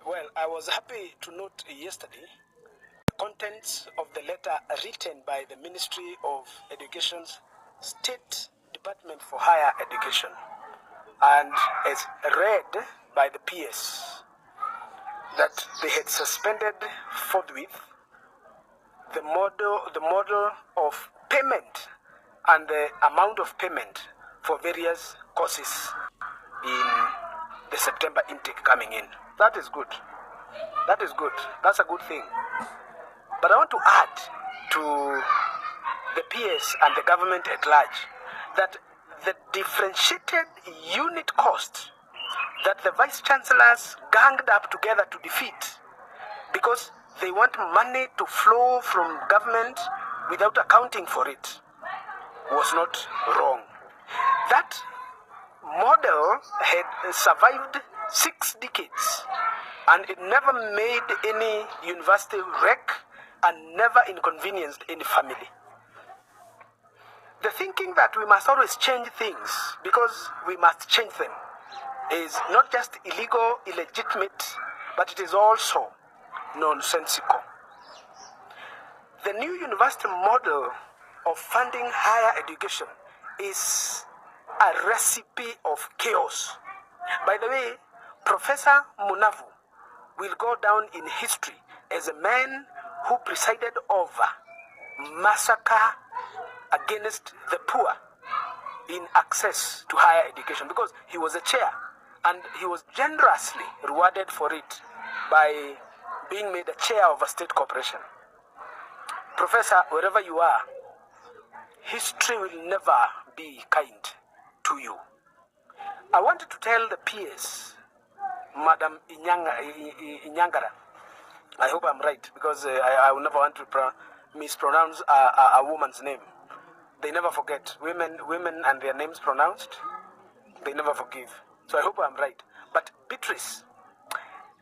Well, I was happy to note yesterday the contents of the letter written by the Ministry of Education's State Department for Higher Education and as read by the PS that they had suspended forthwith the model of payment and the amount of payment for various courses in the September intake coming in. That is good. That is good. That's a good thing. But I want to add to the PS and the government at large that the differentiated unit cost that the vice chancellors ganged up together to defeat because they want money to flow from government without accounting for it was not wrong. That model had survived 6 decades and it never made any university wreck and never inconvenienced any family. The thinking that we must always change things because we must change them is not just illegal, illegitimate, but it is also nonsensical. The new university model of funding higher education is a recipe of chaos. By the way, Professor Munavu will go down in history as a man who presided over massacre against the poor in access to higher education because he was a chair and he was generously rewarded for it by being made a chair of a state corporation. Professor, wherever you are, history will never be kind to you. I wanted to tell the PS, Madam Inyangara, I hope I'm right because I will never want to mispronounce a woman's name. They never forget. Women and their names pronounced, they never forgive. So I hope I'm right. But Beatrice,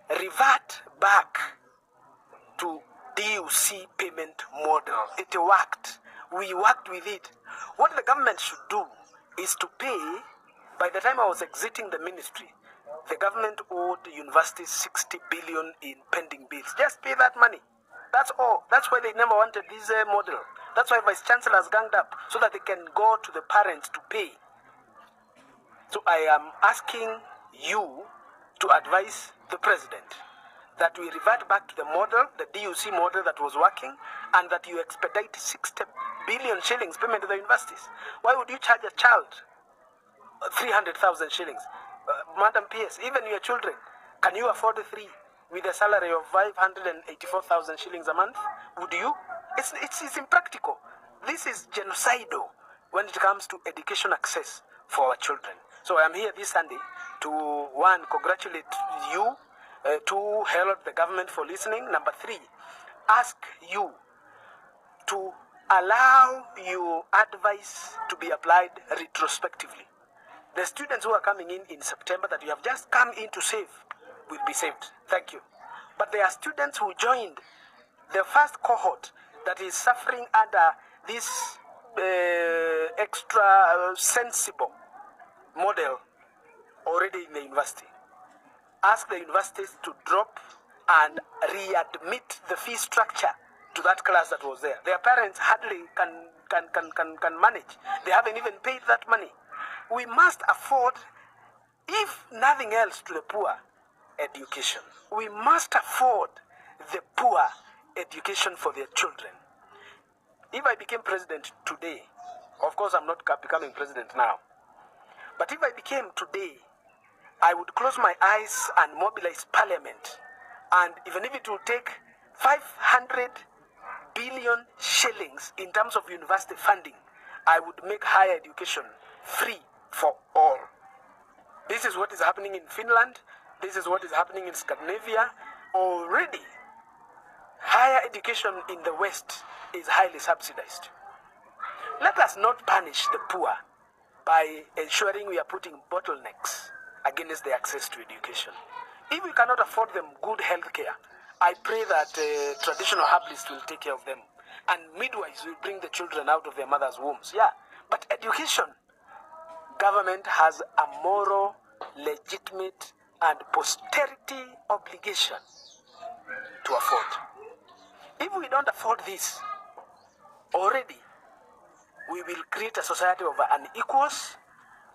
revert back to DUC payment model. It worked. We worked with it. What the government should do is to pay. By the time I was exiting the ministry, the government owed universities 60 billion in pending bills. Just pay that money. That's all. That's why they never wanted this model. That's why vice chancellors ganged up, so that they can go to the parents to pay. So I am asking you to advise the president that we revert back to the model, the DUC model that was working, and that you expedite 60 billion shillings payment to the universities. Why would you charge a child 300,000 shillings? Madam PS, even your children, can you afford 3 with a salary of 584,000 shillings a month? Would you? It's impractical. This is genocidal when it comes to education access for our children. So I am here this Sunday to, 1, congratulate you, 2, hail the government for listening. Number 3, ask you to allow your advice to be applied retrospectively. The students who are coming in September that you have just come in to save will be saved. Thank you. But there are students who joined the first cohort that is suffering under this extra sensible model already in the university. Ask the universities to drop and readmit the fee structure to that class that was there. Their parents hardly can manage. They haven't even paid that money. We must afford, if nothing else, to the poor education. We must afford the poor education for their children. If I became president today, of course I'm not becoming president now, but if I became today, I would close my eyes and mobilize parliament, and even if it will take 500 billion shillings in terms of university funding, I would make higher education free for all. This is what is happening in Finland. This is what is happening in Scandinavia. Already, higher education in the West is highly subsidized. Let us not punish the poor by ensuring we are putting bottlenecks against the access to education. If we cannot afford them good health care, I pray that traditional herbalists will take care of them, and midwives will bring the children out of their mother's wombs. Yeah, but education, government has a moral, legitimate, and posterity obligation to afford. If we don't afford this, already we will create a society of unequals,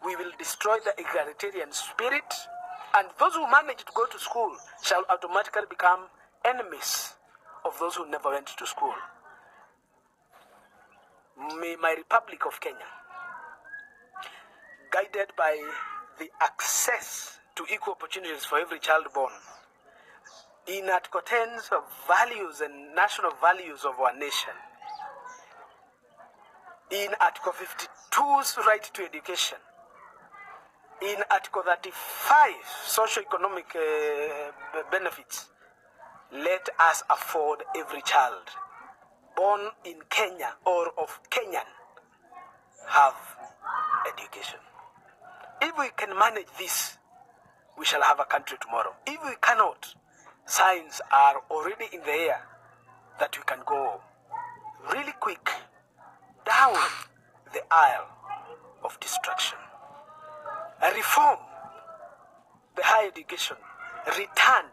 we will destroy the egalitarian spirit, and those who manage to go to school shall automatically become enemies of those who never went to school. May my Republic of Kenya, guided by the access to equal opportunities for every child born, in Article 10's of values and national values of our nation, in Article 52's right to education, in Article 35 socio-economic benefits, let us afford every child born in Kenya or of Kenyan have education. If we can manage this, we shall have a country tomorrow. If we cannot, signs are already in the air that we can go really quick down the aisle of destruction. Reform the higher education, return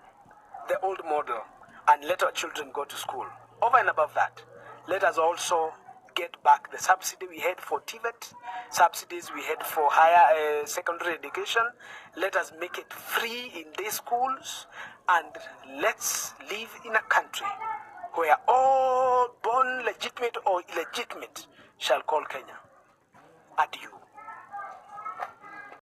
the old model, and let our children go to school. Over and above that, let us also get back the subsidy we had for TVET, subsidies we had for higher secondary education. Let us make it free in these schools, and let's live in a country where all born legitimate or illegitimate shall call Kenya adieu.